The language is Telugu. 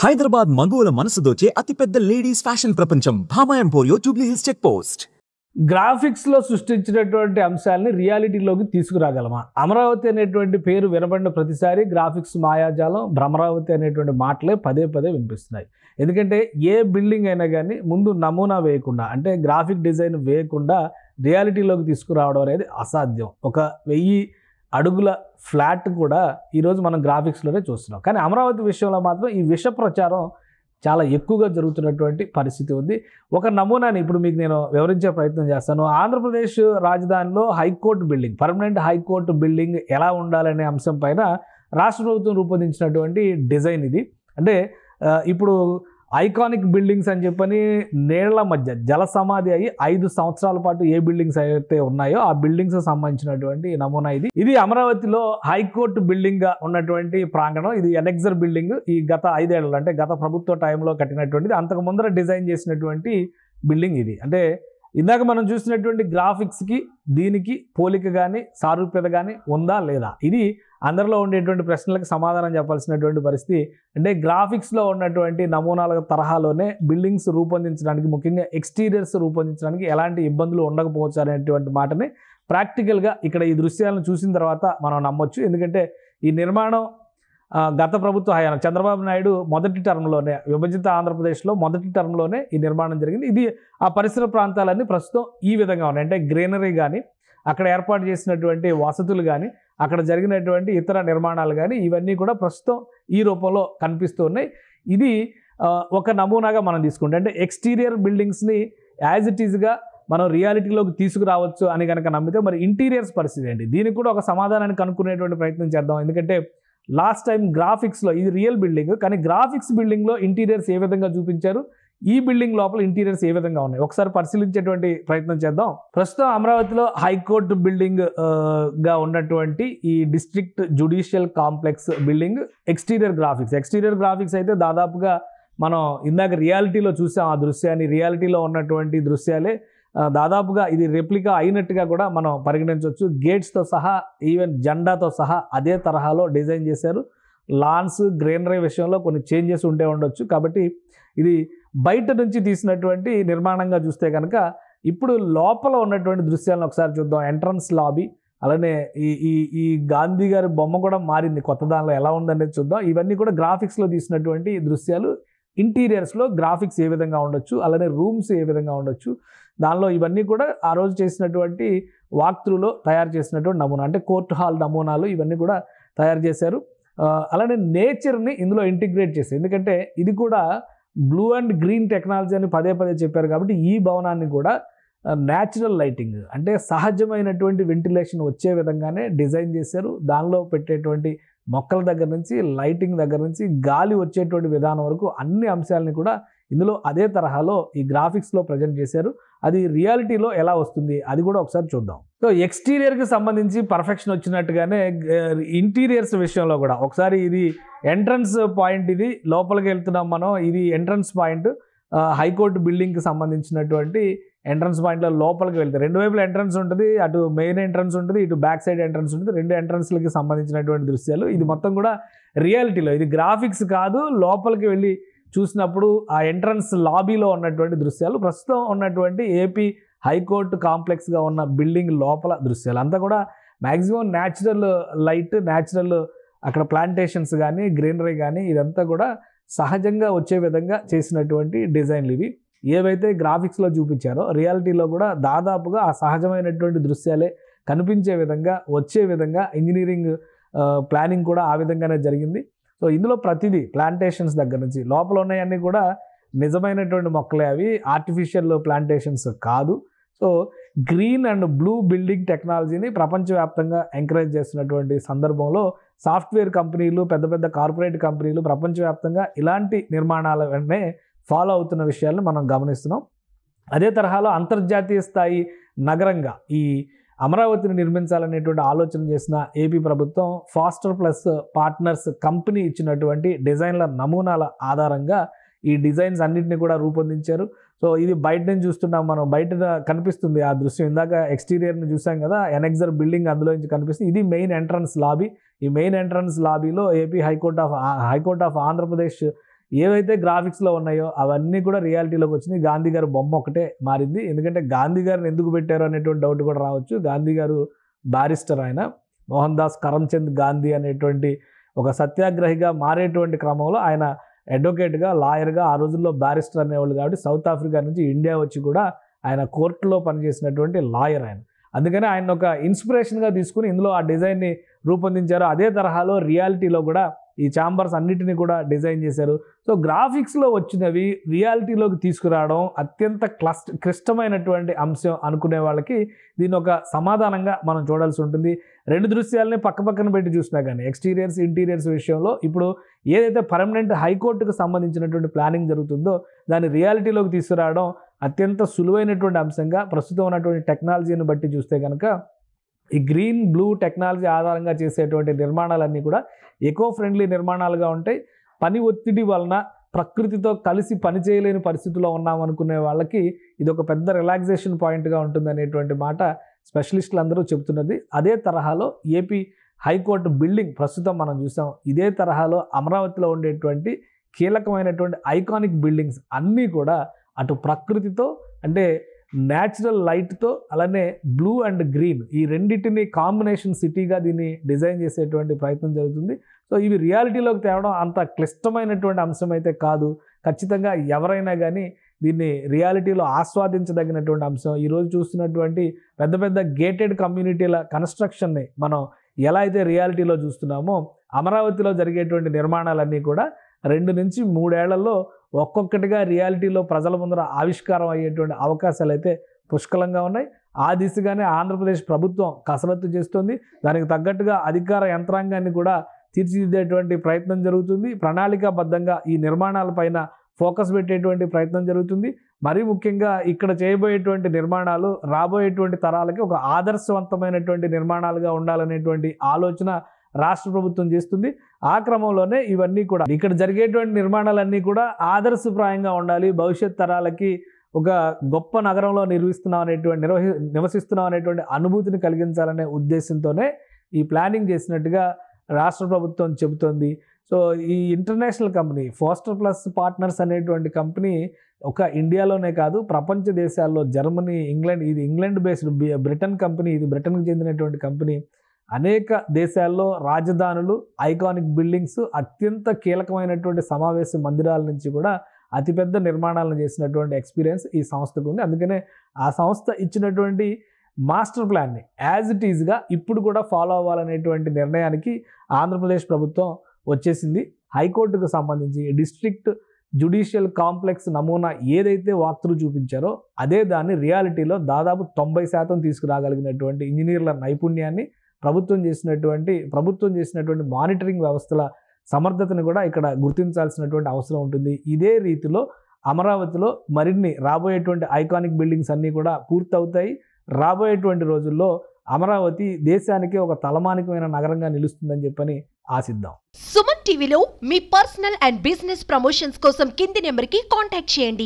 హైదరాబాద్ మగువల మనసు దోచే అతిపెద్ద లేడీస్ ఫ్యాషన్ ప్రపంచం Bhama Emporio Jubilee Hills check post. గ్రాఫిక్స్లో సృష్టించినటువంటి అంశాలని రియాలిటీలోకి తీసుకురాగలమా? అమరావతి అనేటువంటి పేరు వినబడిన ప్రతిసారి గ్రాఫిక్స్ మాయాజాలం, భ్రమరావతి అనేటువంటి మాటలే పదే పదే వినిపిస్తున్నాయి. ఎందుకంటే ఏ బిల్డింగ్ అయినా కానీ ముందు నమూనా వేయకుండా, అంటే గ్రాఫిక్ డిజైన్ వేయకుండా రియాలిటీలోకి తీసుకురావడం అనేది అసాధ్యం. 1000 అడుగుల ఫ్లాట్ కూడా ఈరోజు మనం గ్రాఫిక్స్లోనే చూస్తున్నాం. కానీ అమరావతి విషయంలో మాత్రం ఈ విష ప్రచారం చాలా ఎక్కువగా జరుగుతున్నటువంటి పరిస్థితి ఉంది. ఒక నమూనాని ఇప్పుడు మీకు నేను వివరించే ప్రయత్నం చేస్తాను. ఆంధ్రప్రదేశ్ రాజధానిలో high court building, permanent high court building ఎలా ఉండాలనే అంశం పైన రాష్ట్ర ప్రభుత్వం రూపొందించినటువంటి డిజైన్ ఇది. అంటే ఇప్పుడు ఐకానిక్ బిల్డింగ్స్ అని చెప్పని నీళ్ల మధ్య జల సమాధి అయ్యి 5 సంవత్సరాల పాటు ఏ బిల్డింగ్స్ అయితే ఉన్నాయో ఆ బిల్డింగ్స్ సంబంధించినటువంటి నమూనా ఇది. ఇది అమరావతిలో హైకోర్టు బిల్డింగ్గా ఉన్నటువంటి ప్రాంగణం. ఇది ఎనెక్సర్ బిల్డింగ్. ఈ గత 5 ఏళ్ళు అంటే గత ప్రభుత్వ టైంలో కట్టినటువంటిది. అంతకు ముందర డిజైన్ చేసినటువంటి బిల్డింగ్ ఇది. అంటే ఇందాక మనం చూసినటువంటి గ్రాఫిక్స్కి దీనికి పోలిక కానీ సారూప్యత కానీ ఉందా లేదా, ఇది అందరిలో ఉండేటువంటి ప్రశ్నలకు సమాధానం చెప్పాల్సినటువంటి పరిస్థితి. అంటే గ్రాఫిక్స్లో ఉన్నటువంటి నమూనాల తరహాలోనే బిల్డింగ్స్ రూపొందించడానికి, ముఖ్యంగా ఎక్స్టీరియర్స్ రూపొందించడానికి ఎలాంటి ఇబ్బందులు ఉండకపోవచ్చు అనేటువంటి మాటని ప్రాక్టికల్గా ఇక్కడ ఈ దృశ్యాలను చూసిన తర్వాత మనం నమ్మొచ్చు. ఎందుకంటే ఈ నిర్మాణం గత ప్రభుత్వ హయాంలో చంద్రబాబు నాయుడు మొదటి టర్మ్లోనే, విభజిత ఆంధ్రప్రదేశ్లో మొదటి టర్మ్లోనే ఈ నిర్మాణం జరిగింది. ఇది ఆ పరిసర ప్రాంతాలన్నీ ప్రస్తుతం ఈ విధంగా ఉన్నాయి. అంటే గ్రీనరీ కానీ, అక్కడ ఏర్పాటు చేసినటువంటి వసతులు కానీ, అక్కడ జరిగినటువంటి ఇతర నిర్మాణాలు కానీ, ఇవన్నీ కూడా ప్రస్తుతం ఈ రూపంలో కనిపిస్తూ ఉన్నాయి. ఇది ఒక నమూనాగా మనం తీసుకుంటే, అంటే ఎక్స్టీరియర్ బిల్డింగ్స్ని యాజ్ ఇట్ ఈజ్గా మనం రియాలిటీలోకి తీసుకురావచ్చు అని కనుక నమ్మితే మరి ఇంటీరియర్స్ పరిస్థితి ఏంటి? దీనికి కూడా ఒక సమాధానాన్ని కనుక్కునేటువంటి ప్రయత్నం చేద్దాం. ఎందుకంటే లాస్ట్ టైం గ్రాఫిక్స్లో, ఇది రియల్ బిల్డింగ్ కానీ గ్రాఫిక్స్ బిల్డింగ్లో ఇంటీరియర్స్ ఏ విధంగా చూపించారు, ఈ బిల్డింగ్ లోపల ఇంటీరియర్స్ ఏ విధంగా ఉన్నాయి, ఒకసారి పరిశీలించేటువంటి ప్రయత్నం చేద్దాం. ప్రస్తుతం అమరావతిలో హైకోర్టు బిల్డింగ్ గా ఉన్నటువంటి ఈ district judicial complex building exterior graphics అయితే దాదాపుగా మనం ఇందాక రియాలిటీలో చూసాం. ఆ దృశ్యాన్ని, రియాలిటీలో ఉన్నటువంటి దృశ్యాలే దాదాపుగా ఇది రెప్లికా అయినట్టుగా కూడా మనం పరిగణించవచ్చు. గేట్స్తో సహా, ఈవెన్ జెండాతో సహా అదే తరహాలో డిజైన్ చేశారు. లాన్స్, గ్రీనరీ విషయంలో కొన్ని చేంజెస్ ఉంటే ఉండొచ్చు. కాబట్టి ఇది బయట నుంచి తీసినటువంటి నిర్మాణంగా చూస్తే కనుక ఇప్పుడు లోపల ఉన్నటువంటి దృశ్యాలను ఒకసారి చూద్దాం. ఎంట్రన్స్ లాబీ, అలానే ఈ గాంధీ గారి బొమ్మ కూడా మారింది, కొత్త దానిలో ఎలా ఉందనేది చూద్దాం. ఇవన్నీ కూడా గ్రాఫిక్స్లో తీసినటువంటి దృశ్యాలు. ఇంటీరియర్స్లో గ్రాఫిక్స్ ఏ విధంగా ఉండొచ్చు, అలానే రూమ్స్ ఏ విధంగా ఉండొచ్చు, దానిలో ఇవన్నీ కూడా ఆ రోజు చేసినటువంటి వాక్ త్రూలో తయారు చేసినటువంటి నమూనా, అంటే కోర్ట్ హాల్ నమూనాలు ఇవన్నీ కూడా తయారు చేశారు. అలానే నేచర్ని ఇందులో ఇంటిగ్రేట్ చేశారు. ఎందుకంటే ఇది కూడా బ్లూ అండ్ గ్రీన్ టెక్నాలజీ అని పదే పదే చెప్పారు. కాబట్టి ఈ భవనాన్ని కూడా న్యాచురల్ లైటింగ్, అంటే సహజమైనటువంటి వెంటిలేషన్ వచ్చే విధంగానే డిజైన్ చేశారు. దానిలో పెట్టేటువంటి మొక్కల దగ్గర నుంచి, లైటింగ్ దగ్గర నుంచి, గాలి వచ్చేటువంటి విధానం వరకు అన్ని అంశాలని కూడా ఇందులో అదే తరహాలో ఈ గ్రాఫిక్స్లో ప్రజెంట్ చేశారు. అది రియాలిటీలో ఎలా వస్తుంది అది కూడా ఒకసారి చూద్దాం. సో ఎక్స్టీరియర్కి సంబంధించి పర్ఫెక్షన్ వచ్చినట్టుగానే ఇంటీరియర్స్ విషయంలో కూడా ఒకసారి, ఇది ఎంట్రన్స్ పాయింట్, ఇది లోపలికి వెళ్తున్నాం మనం, ఇది ఎంట్రన్స్ పాయింట్ హైకోర్టు బిల్డింగ్కి సంబంధించినటువంటి ఎంట్రన్స్ పాయింట్లో లోపలికి వెళ్తే 2 వైపుల ఎంట్రన్స్ ఉంటుంది. అటు మెయిన్ ఎంట్రన్స్ ఉంటుంది, ఇటు బ్యాక్ సైడ్ ఎంట్రన్స్ ఉంటుంది. 2 ఎంట్రన్స్లకి సంబంధించినటువంటి దృశ్యాలు. ఇది మొత్తం కూడా రియాలిటీలో, ఇది గ్రాఫిక్స్ కాదు. లోపలికి వెళ్ళి చూసినప్పుడు ఆ ఎంట్రన్స్ లాబీలో ఉన్నటువంటి దృశ్యాలు, ప్రస్తుతం ఉన్నటువంటి ఏపీ హైకోర్టు కాంప్లెక్స్గా ఉన్న బిల్డింగ్ లోపల దృశ్యాలు అంతా కూడా మ్యాక్సిమం న్యాచురల్ లైట్, న్యాచురల్ అక్కడ ప్లాంటేషన్స్ కానీ, గ్రీనరీ కానీ ఇదంతా కూడా సహజంగా వచ్చే విధంగా చేసినటువంటి డిజైన్లు ఇవి. ఏవైతే గ్రాఫిక్స్లో చూపించారో రియాలిటీలో కూడా దాదాపుగా ఆ సహజమైనటువంటి దృశ్యాలే కనిపించే విధంగా, వచ్చే విధంగా ఇంజనీరింగ్ ప్లానింగ్ కూడా ఆ విధంగానే జరిగింది. సో ఇందులో ప్రతిదీ ప్లాంటేషన్స్ దగ్గర నుంచి లోపల ఉన్నాయన్నీ కూడా నిజమైనటువంటి మొక్కలే, అవి ఆర్టిఫిషియల్ ప్లాంటేషన్స్ కాదు. So green and blue building టెక్నాలజీని ప్రపంచవ్యాప్తంగా ఎంకరేజ్ చేస్తున్నటువంటి సందర్భంలో సాఫ్ట్వేర్ కంపెనీలు, పెద్ద పెద్ద కార్పొరేట్ కంపెనీలు ప్రపంచవ్యాప్తంగా ఇలాంటి నిర్మాణాలనే ఫాలో అవుతున్న విషయాలను మనం గమనిస్తున్నాం. అదే తరహాలో అంతర్జాతీయ స్థాయి నగరంగా ఈ అమరావతిని నిర్మించాలనేటువంటి ఆలోచన చేసిన ఏపీ ప్రభుత్వం ఫాస్టర్ ప్లస్ పార్ట్నర్స్ కంపెనీ ఇచ్చినటువంటి డిజైన్ల నమూనాల ఆధారంగా ఈ డిజైన్స్ అన్నింటినీ కూడా రూపొందించారు. సో ఇది బయట నుంచి చూస్తున్నాం మనం, బయట కనిపిస్తుంది ఆ దృశ్యం. ఇందాక ఎక్స్టీరియర్ని చూసాం కదా, ఎనెక్సర్ బిల్డింగ్ అందులో నుంచి కనిపిస్తుంది. ఇది మెయిన్ ఎంట్రన్స్ లాబీ. ఈ మెయిన్ ఎంట్రన్స్ లాబీలో ఏపీ హైకోర్ట్ ఆఫ్ ఆంధ్రప్రదేశ్ ఏవైతే గ్రాఫిక్స్లో ఉన్నాయో అవన్నీ కూడా రియాలిటీలోకి వచ్చినాయి. గాంధీ గారు బొమ్మ ఒకటే మారింది. ఎందుకంటే గాంధీ గారిని ఎందుకు పెట్టారు అనేటువంటి డౌట్ కూడా రావచ్చు. గాంధీ గారు బారిస్టర్, ఆయన మోహన్ దాస్ కరమ్చంద్ గాంధీ అనేటువంటి ఒక సత్యాగ్రహిగా మారేటువంటి క్రమంలో ఆయన అడ్వకేట్గా, లాయర్గా, ఆ రోజుల్లో బారిస్టర్ అనేవాళ్ళు కాబట్టి సౌత్ ఆఫ్రికా నుంచి ఇండియా వచ్చి కూడా ఆయన కోర్టులో పనిచేసినటువంటి లాయర్ ఆయన. అందుకని ఆయన ఒక ఇన్స్పిరేషన్గా తీసుకుని ఇందులో ఆ డిజైన్ని రూపొందించారు. అదే తరహాలో రియాలిటీలో కూడా ఈ ఛాంబర్స్ అన్నిటిని కూడా డిజైన్ చేశారు. సో గ్రాఫిక్స్లో వచ్చినవి రియాలిటీలోకి తీసుకురావడం అత్యంత క్లిష్టమైనటువంటి అంశం అనుకునే వాళ్ళకి దీని ఒక సమాధానంగా మనం చూడాల్సి ఉంటుంది. రెండు దృశ్యాలని పక్కపక్కన పెట్టి చూసినా కానీ ఎక్స్టీరియర్స్, ఇంటీరియర్స్ విషయంలో ఇప్పుడు ఏదైతే పర్మనెంట్ హైకోర్టుకు సంబంధించినటువంటి ప్లానింగ్ జరుగుతుందో దాన్ని రియాలిటీలోకి తీసుకురావడం అత్యంత సులువైనటువంటి అంశంగా ప్రస్తుతం ఉన్నటువంటి టెక్నాలజీని బట్టి చూస్తే కనుక ఈ గ్రీన్ బ్లూ టెక్నాలజీ ఆధారంగా చేసేటువంటి నిర్మాణాలన్నీ కూడా ఎకో ఫ్రెండ్లీ నిర్మాణాలుగా ఉంటాయి. పని ఒత్తిడి వలన ప్రకృతితో కలిసి పని చేయలేని పరిస్థితిలో ఉన్నామనుకునే వాళ్ళకి ఇది ఒక పెద్ద రిలాక్సేషన్ పాయింట్గా ఉంటుంది అనేటువంటి మాట స్పెషలిస్టులు అందరూ చెబుతున్నది. అదే తరహాలో ఏపీ హైకోర్టు బిల్డింగ్ ప్రస్తుతం మనం చూసాం. ఇదే తరహాలో అమరావతిలో ఉండేటువంటి కీలకమైనటువంటి ఐకానిక్ బిల్డింగ్స్ అన్నీ కూడా అటు ప్రకృతితో అంటే న్యాచురల్ లైట్తో అలానే బ్లూ అండ్ గ్రీన్ ఈ రెండింటిని కాంబినేషన్ సిటీగా దీన్ని డిజైన్ చేసేటువంటి ప్రయత్నం జరుగుతుంది. సో ఇవి రియాలిటీలోకి తేవడం అంత క్లిష్టమైనటువంటి అంశం అయితే కాదు. ఖచ్చితంగా ఎవరైనా కానీ దీన్ని రియాలిటీలో ఆస్వాదించదగినటువంటి అంశం. ఈరోజు చూస్తున్నటువంటి పెద్ద పెద్ద గేటెడ్ కమ్యూనిటీల కన్స్ట్రక్షన్ని మనం ఎలా అయితే రియాలిటీలో చూస్తున్నామో అమరావతిలో జరిగేటువంటి నిర్మాణాలన్నీ కూడా 2 నుంచి 3 ఏళ్లలో ఒక్కొక్కటిగా రియాలిటీలో ప్రజల ముందర ఆవిష్కారం అయ్యేటువంటి అవకాశాలు అయితే పుష్కలంగా ఉన్నాయి. ఆ దిశగానే ఆంధ్రప్రదేశ్ ప్రభుత్వం కసరత్తు చేస్తుంది. దానికి తగ్గట్టుగా అధికార యంత్రాంగాన్ని కూడా తీర్చిదిద్దేటువంటి ప్రయత్నం జరుగుతుంది. ప్రణాళికాబద్ధంగా ఈ నిర్మాణాలపైన ఫోకస్ పెట్టేటువంటి ప్రయత్నం జరుగుతుంది. మరీ ముఖ్యంగా ఇక్కడ చేయబోయేటువంటి నిర్మాణాలు రాబోయేటువంటి తరాలకి ఒక ఆదర్శవంతమైనటువంటి నిర్మాణాలుగా ఉండాలనేటువంటి ఆలోచన రాష్ట్ర ప్రభుత్వం చేస్తుంది. ఆ క్రమంలోనే ఇవన్నీ కూడా ఇక్కడ జరిగేటువంటి నిర్మాణాలన్నీ కూడా ఆదర్శప్రాయంగా ఉండాలి. భవిష్యత్ తరాలకి ఒక గొప్ప నగరంలో నివసిస్తున్నాం అనేటువంటి అనుభూతిని కలిగించాలనే ఉద్దేశంతోనే ఈ ప్లానింగ్ చేసినట్టుగా రాష్ట్ర ప్రభుత్వం చెబుతోంది. సో ఈ international company foster plus partners అనేటువంటి కంపెనీ ఒక ఇండియాలోనే కాదు ప్రపంచ దేశాల్లో జర్మనీ, ఇంగ్లాండ్, ఇది ఇంగ్లాండ్ బేస్డ్ బ్రిటన్ కంపెనీ, ఇది బ్రిటన్కి చెందినటువంటి కంపెనీ. అనేక దేశాల్లో రాజధానులు, ఐకానిక్ బిల్డింగ్స్, అత్యంత కీలకమైనటువంటి సమావేశ మందిరాల నుంచి కూడా అతిపెద్ద నిర్మాణాలను చేసినటువంటి ఎక్స్పీరియన్స్ ఈ సంస్థకు ఉంది. అందుకనే ఆ సంస్థ ఇచ్చినటువంటి మాస్టర్ ప్లాన్ని యాజ్ ఇట్ ఈజ్గా ఇప్పుడు కూడా ఫాలో అవ్వాలనేటువంటి నిర్ణయానికి ఆంధ్రప్రదేశ్ ప్రభుత్వం వచ్చేసింది. హైకోర్టుకు సంబంధించి డిస్ట్రిక్ట్ జ్యుడిషియల్ కాంప్లెక్స్ నమూనా ఏదైతే వాక్తులు చూపించారో అదే దాన్ని రియాలిటీలో దాదాపు 90% తీసుకురాగలిగినటువంటి ఇంజనీర్ల నైపుణ్యాన్ని ప్రభుత్వం చేసినటువంటి మానిటరింగ్ వ్యవస్థల సమర్థతను కూడా ఇక్కడ గుర్తించాల్సినటువంటి అవసరం ఉంటుంది. ఇదే రీతిలో అమరావతిలో మరిన్ని రాబోయేటువంటి ఐకానిక్ బిల్డింగ్స్ అన్నీ కూడా పూర్తవుతాయి. రాబోయేటువంటి రోజుల్లో అమరావతి దేశానికి ఒక తలమానికమైన నగరంగా నిలుస్తుందని చెప్పని ఆశిద్దాం. సుమన్ టీవీలో మీ పర్సనల్ అండ్ బిజినెస్ ప్రమోషన్స్ కోసం కింది నెంబర్కి కాంటాక్ట్ చేయండి.